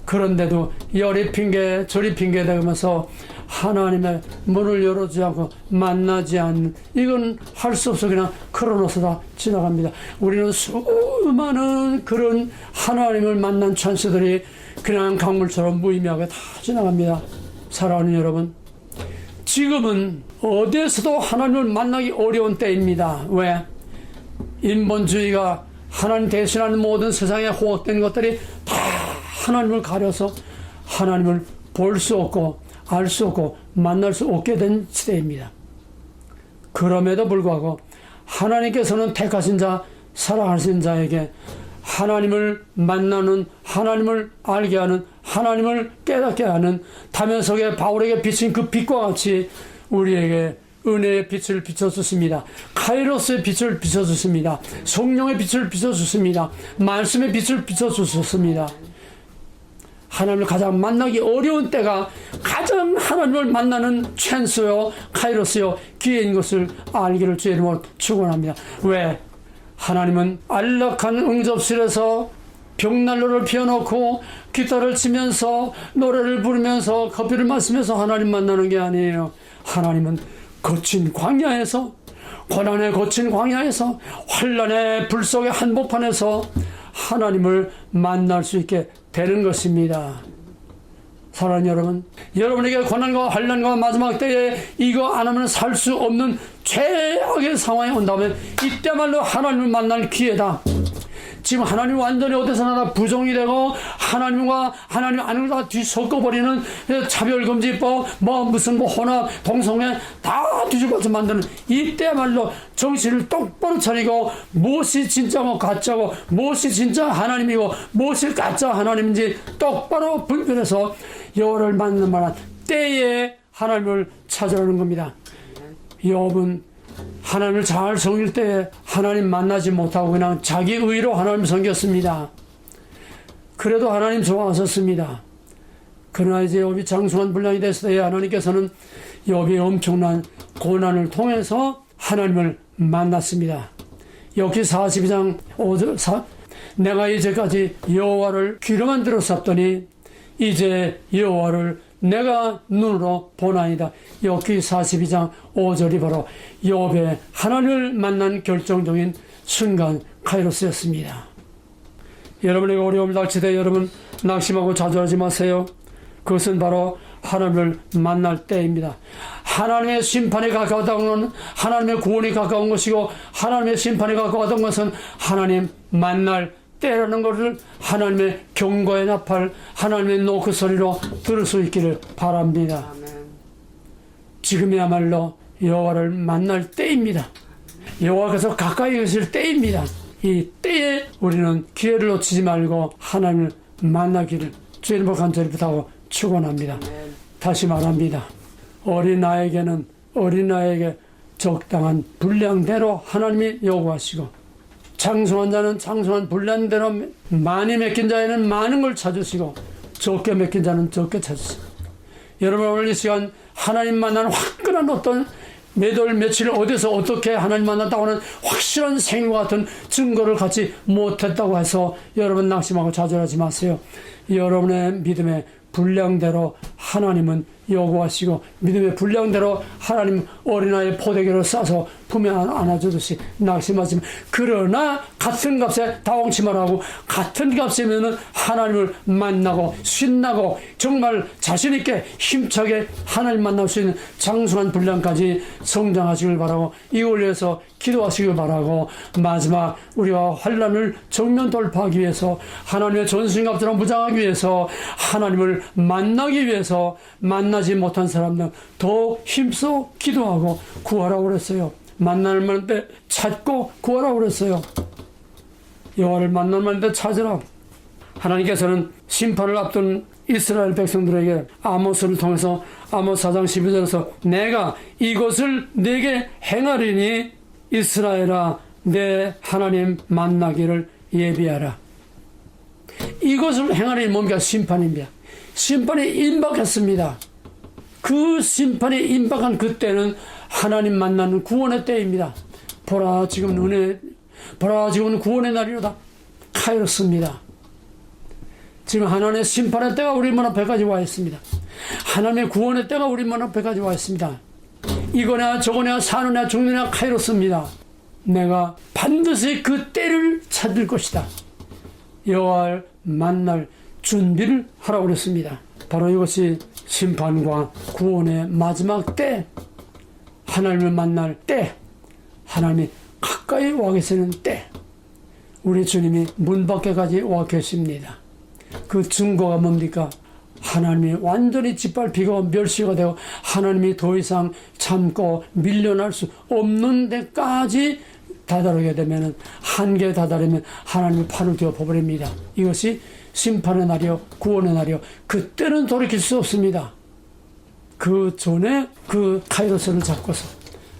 그런데도 여리 핑계 저리 핑계 대면서 하나님의 문을 열어주지 않고 만나지 않는, 이건 할 수 없어 그냥 크로노스 다 지나갑니다. 우리는 수많은 그런 하나님을 만난 찬스들이 그냥 강물처럼 무의미하게 다 지나갑니다. 사랑하는 여러분, 지금은 어디에서도 하나님을 만나기 어려운 때입니다. 왜? 인본주의가 하나님 대신하는 모든 세상에 호흡된 것들이 다 하나님을 가려서 하나님을 볼 수 없고 알 수 없고 만날 수 없게 된 시대입니다. 그럼에도 불구하고 하나님께서는 택하신 자, 사랑하신 자에게 하나님을 만나는, 하나님을 알게 하는, 하나님을 깨닫게 하는 다면석의 바울에게 비친 그 빛과 같이 우리에게 은혜의 빛을 비춰주십니다. 카이로스의 빛을 비춰주십니다. 성령의 빛을 비춰주십니다. 말씀의 빛을 비춰주셨습니다. 하나님을 가장 만나기 어려운 때가 가장 하나님을 만나는 찬스요, 카이로스요, 기회인 것을 알기를 주의 이름으로 축원합니다. 왜? 하나님은 안락한 응접실에서 벽난로를 피워놓고 기타를 치면서 노래를 부르면서 커피를 마시면서 하나님 만나는 게 아니에요. 하나님은 거친 광야에서, 고난의 거친 광야에서, 환난의 불 속의 한복판에서 하나님을 만날 수 있게 되는 것입니다. 사랑하는 여러분, 여러분에게 고난과 환난과 마지막 때에 이거 안 하면 살 수 없는 최악의 상황이 온다면 이때말로 하나님을 만날 기회다. 지금 하나님 완전히 어디서나 다 부정이 되고 하나님과 하나님 아닌 걸 다 뒤섞어버리는 차별금지법, 무슨 혼합, 동성애 다 뒤집어서 만드는 이때말로 정신을 똑바로 차리고 무엇이 진짜고 가짜고 무엇이 진짜 하나님이고 무엇이 가짜 하나님인지 똑바로 분별해서 여호와를 만나는 만한 때에 하나님을 찾아오는 겁니다. 욥은 하나님을 잘 섬길 때에 하나님 만나지 못하고 그냥 자기 의로 하나님 섬겼습니다. 그래도 하나님 좋아하셨습니다. 그러나 이제 욥이 장수한 분량이 됐을 때에 하나님께서는 욥이 엄청난 고난을 통해서 하나님을 만났습니다. 역시 42장 5절, 내가 이제까지 여호와를 귀로만 들었었더니 이제 여호와를 내가 눈으로 보나이다. 욥기 42장 5절이 바로 욥의 하나님을 만난 결정적인 순간 카이로스였습니다. 여러분에게 어려움을 닥치되 여러분 낙심하고 좌절하지 마세요. 그것은 바로 하나님을 만날 때입니다. 하나님의 심판이 가까웠다는 것은 하나님의 구원이 가까운 것이고 하나님의 심판이 가까웠던 것은 하나님 만날 때라는 것을 하나님의 경고의 나팔, 하나님의 노크 소리로 들을 수 있기를 바랍니다. 아멘. 지금이야말로 여호와를 만날 때입니다. 여호와께서 가까이 계실 때입니다. 이 때에 우리는 기회를 놓치지 말고 하나님을 만나기를 주의 이름으로 간절히 부탁하고 축원합니다. 다시 말합니다. 어린아이에게 적당한 분량대로 하나님이 요구하시고, 장성한 자는 장성한 분량대로, 많이 맡긴 자에는 많은 걸 찾으시고, 적게 맡긴 자는 적게 찾으시고. 여러분, 오늘 이 시간 하나님 만나는 화끈한 어떤 매달 며칠 어디서 어떻게 하나님 만났다고 하는 확실한 생과 같은 증거를 갖지 못했다고 해서 여러분 낙심하고 좌절하지 마세요. 여러분의 믿음의 분량대로 하나님은 요구하시고, 믿음의 분량대로 하나님 어린아이 포대기를 싸서 품에 안아주듯이 낙심하지 마. 그러나 같은 값에 당황치 말하고, 같은 값이면은 하나님을 만나고 신나고 정말 자신있게 힘차게 하나님 만날 수 있는 장수한 분량까지 성장하시길 바라고, 이걸 위해서 기도하시길 바라고, 마지막 우리가 환난을 정면 돌파하기 위해서, 하나님의 전신갑주를 무장하기 위해서, 하나님을 만나기 위해서 만나지 못한 사람들 더 힘써 기도하고 구하라고 그랬어요. 만날 만한 때 찾고 구하라고 그랬어요. 여호와를 만날 만한 때 찾으라. 하나님께서는 심판을 앞둔 이스라엘 백성들에게 아모스를 통해서 아모스 4장 12절에서 내가 이것을 내게 행하리니 이스라엘아 내 하나님 만나기를 예비하라. 이것을 행하리니 뭡니까? 심판입니다. 심판이 임박했습니다. 그 심판이 임박한 그때는 하나님 만나는 구원의 때입니다. 보라 지금은 구원의 날이로다. 카이로스입니다. 지금 하나님의 심판의 때가 우리 문 앞에까지 와 있습니다. 하나님의 구원의 때가 우리 문 앞에까지 와 있습니다. 이거냐 저거냐 사느냐 죽느냐 카이로스입니다. 내가 반드시 그 때를 찾을 것이다. 여호와를 만날 준비를 하라고 그랬습니다. 바로 이것이 심판과 구원의 마지막 때, 하나님을 만날 때, 하나님이 가까이 와 계시는 때, 우리 주님이 문 밖에까지 와 계십니다. 그 증거가 뭡니까? 하나님이 완전히 짓밟히고 멸시가 되고 하나님이 더 이상 참고 밀려날 수 없는 데까지 다다르게 되면, 한계에 다다르면 하나님이 팔을 뒤엎어버립니다. 이것이 심판의 날이요 구원의 날이요, 그때는 돌이킬 수 없습니다. 그 전에 그 카이로스를 잡고서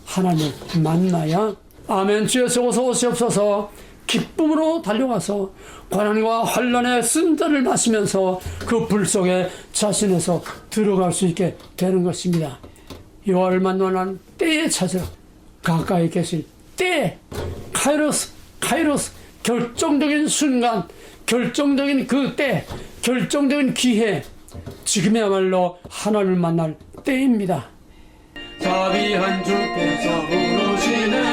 하나님을 만나야, 아멘. 주여서 어서 오시옵소서. 기쁨으로 달려가서 고난과 환난의 쓴자를 마시면서 그 불 속에 자신에서 들어갈 수 있게 되는 것입니다. 여호와를 만나는 때에 찾으라. 가까이 계실 때, 카이로스, 결정적인 순간, 결정적인 그 때, 결정적인 기회, 지금이야말로 하나님을 만날 때입니다. 자비한 주께서 부르시네